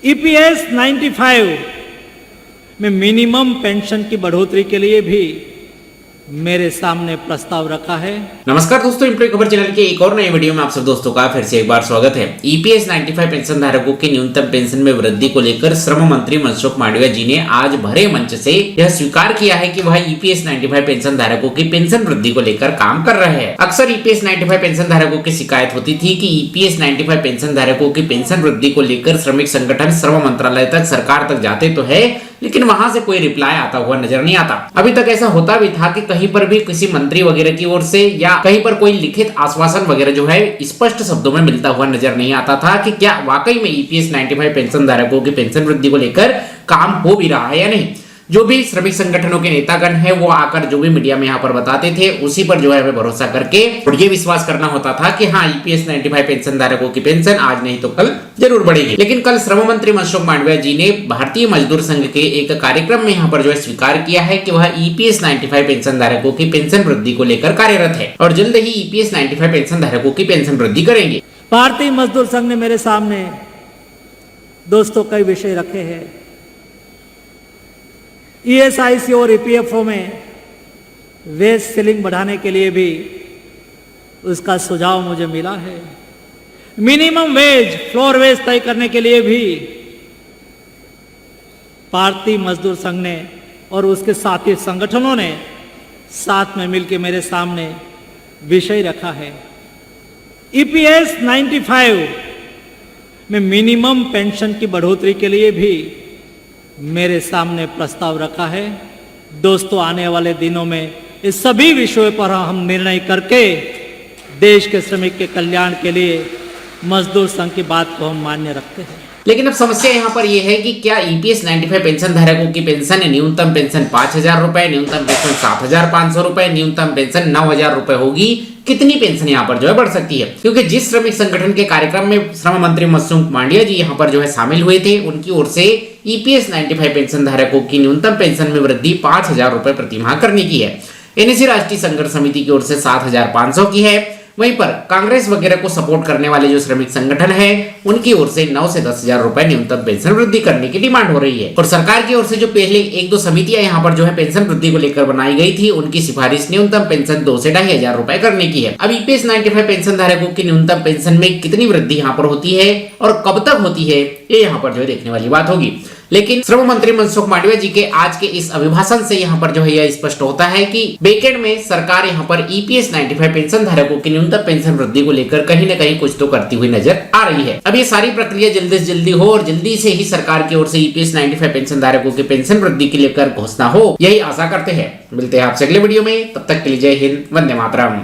EPS 95 में minimum pension की बढ़ोतरी के लिए भी मेरे सामने प्रस्ताव रखा है। नमस्कार दोस्तों, इम्प्लॉय खबर चैनल के एक और नए वीडियो में आप सब दोस्तों का फिर से एक बार स्वागत है। ईपीएस 95 पेंशन धारकों की न्यूनतम पेंशन में वृद्धि को लेकर श्रम मंत्री मनसुख मांडविया जी ने आज भरे मंच से यह स्वीकार किया है कि वह ईपीएस 95 पेंशन धारकों की पेंशन वृद्धि को लेकर काम कर रहे हैं। अक्सर ईपीएस 95 पेंशन धारकों की शिकायत होती थी कि ईपीएस 95 पेंशन धारकों की पेंशन वृद्धि को लेकर श्रमिक संगठन श्रम मंत्रालय तक, सरकार तक जाते तो है, लेकिन वहां से कोई रिप्लाई आता हुआ नजर नहीं आता। अभी तक ऐसा होता भी था कि कहीं पर भी किसी मंत्री वगैरह की ओर से या कहीं पर कोई लिखित आश्वासन वगैरह जो है स्पष्ट शब्दों में मिलता हुआ नजर नहीं आता था कि क्या वाकई में ईपीएस 95 पेंशन धारकों की पेंशन वृद्धि को लेकर काम हो भी रहा है या नहीं। जो भी श्रमिक संगठनों के नेतागण हैं वो आकर जो भी मीडिया में यहाँ पर बताते थे उसी पर जो है हमें भरोसा करके और ये विश्वास करना होता था कि हाँ, ईपीएस 95 पेंशन धारकों की पेंशन आज नहीं तो कल जरूर बढ़ेगी। लेकिन कल श्रम मंत्री मनसुख मांडविया जी ने भारतीय मजदूर संघ के एक कार्यक्रम में यहाँ पर जो है स्वीकार किया है कि वह ईपीएस 95 पेंशन धारकों की पेंशन वृद्धि को लेकर कार्यरत है और जल्द ही ईपीएस 95 पेंशन धारकों की पेंशन वृद्धि करेंगे। भारतीय मजदूर संघ ने मेरे सामने दोस्तों कई विषय रखे हैं। ईएसआईसी और ईपीएफओ में वेज सीलिंग बढ़ाने के लिए भी उसका सुझाव मुझे मिला है। मिनिमम वेज, फ्लोर वेज तय करने के लिए भी भारतीय मजदूर संघ ने और उसके साथी संगठनों ने साथ में मिलकर मेरे सामने विषय रखा है। ईपीएस 95 में मिनिमम पेंशन की बढ़ोतरी के लिए भी मेरे सामने प्रस्ताव रखा है। दोस्तों, आने वाले दिनों में इस सभी विषयों पर हम निर्णय करके देश के श्रमिक के कल्याण के लिए मजदूर संघ की बात को हम मान्य रखते हैं। लेकिन अब समस्या यहाँ पर यह है कि क्या ईपीएस 95 पेंशन धारकों की पेंशन न्यूनतम पेंशन 5,000 रुपए, न्यूनतम पेंशन 7,500 रुपए, न्यूनतम पेंशन 9,000 रुपए होगी। कितनी पेंशन यहाँ पर जो है बढ़ सकती है, क्योंकि जिस श्रमिक संगठन के कार्यक्रम में श्रम मंत्री मनसुख मांडविया जी यहाँ पर जो है शामिल हुए थे, उनकी ओर से ईपीएस 95 पेंशन धारकों की न्यूनतम पेंशन में वृद्धि 5,000 रुपए प्रति माह करने की है। एनएसी राष्ट्रीय संघर्ष समिति की ओर से 7,500 की है। वहीं पर कांग्रेस वगैरह को सपोर्ट करने वाले जो श्रमिक संगठन है उनकी ओर से 9 से 10,000 रुपए न्यूनतम पेंशन वृद्धि करने की डिमांड हो रही है। और सरकार की ओर से जो पहले एक दो समितियां यहाँ पर जो है पेंशन वृद्धि को लेकर बनाई गई थी, उनकी सिफारिश न्यूनतम पेंशन 2 से 2,500 रुपए करने की है। अब ईपीएस 95 पेंशन धारकों की न्यूनतम पेंशन में कितनी वृद्धि यहाँ पर होती है और कब तक होती है, ये यहाँ पर जो है देखने वाली बात होगी। लेकिन श्रम मंत्री मनसुख मांडविया जी के आज के इस अभिभाषण से यहाँ पर जो है यह स्पष्ट होता है कि बैकएंड में सरकार यहाँ पर ईपीएस 95 पेंशन धारकों की न्यूनतम पेंशन वृद्धि को लेकर कहीं न कहीं कुछ तो करती हुई नजर आ रही है। अब ये सारी प्रक्रिया जल्दी से जल्दी हो और जल्दी से ही सरकार की ओर से ईपीएस 95 पेंशन धारकों की पेंशन वृद्धि के लेकर घोषणा हो, यही आशा करते हैं। मिलते हैं आपसे अगले वीडियो में, तब तक के लिए जय हिंद, वंदे मातरम।